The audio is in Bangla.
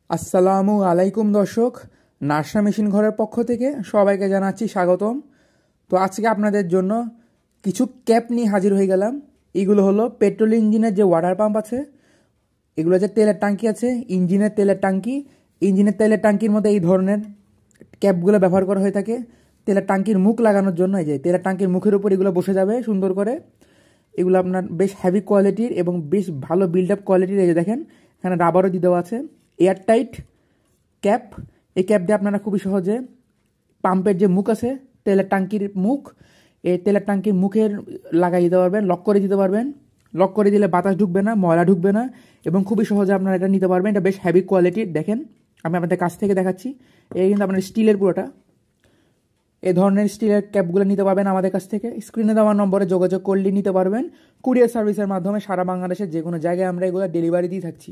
আসসালামু আলাইকুম দর্শক, নাসা মেশিন ঘরের পক্ষ থেকে সবাইকে জানাচ্ছি স্বাগতম। তো আজকে আপনাদের জন্য কিছু ক্যাপ নিয়ে হাজির হয়ে গেলাম। এগুলো হলো পেট্রোল ইঞ্জিনের যে ওয়াটার পাম্প আছে, এগুলো যে তেলের ট্যাঙ্কি আছে, ইঞ্জিনের তেলের ট্যাঙ্কি, ইঞ্জিনের তেলের ট্যাঙ্কির মধ্যে এই ধরনের ক্যাপগুলো ব্যবহার করা হয়ে থাকে তেলের ট্যাঙ্কির মুখ লাগানোর জন্য। এই যে তেলের ট্যাঙ্কির মুখের উপর এগুলো বসে যাবে সুন্দর করে। এগুলো আপনার বেশ হেভি কোয়ালিটির এবং বেশ ভালো বিল্ড আপ কোয়ালিটির। এই যে দেখেন, এখানে রাবারও দিয়ে দেওয়া আছে, এয়ার টাইট ক্যাপ। এই ক্যাপ দিয়ে আপনারা খুবই সহজে পাম্পের যে মুখ আছে, তেলের ট্যাঙ্কির মুখ, এই তেলের ট্যাঙ্কির মুখের লাগাই দিতে পারবেন, লক করে দিতে পারবেন। লক করে দিলে বাতাস ঢুকবে না, ময়লা ঢুকবে না এবং খুবই সহজে আপনারা এটা নিতে পারবেন। এটা বেশ হেভি কোয়ালিটির। দেখেন, আমি আপনাদের কাছ থেকে দেখাচ্ছি। এই কিন্তু আপনার স্টিলের পুরোটা। এই ধরনের স্টিলের ক্যাপগুলো নিতে পারবেন আমাদের কাছ থেকে। স্ক্রিনে দেওয়া নম্বরে যোগাযোগ করলে নিতে পারবেন। কুরিয়ার সার্ভিসের মাধ্যমে সারা বাংলাদেশের যে কোনো জায়গায় আমরা এগুলো ডেলিভারি দিয়ে থাকছি।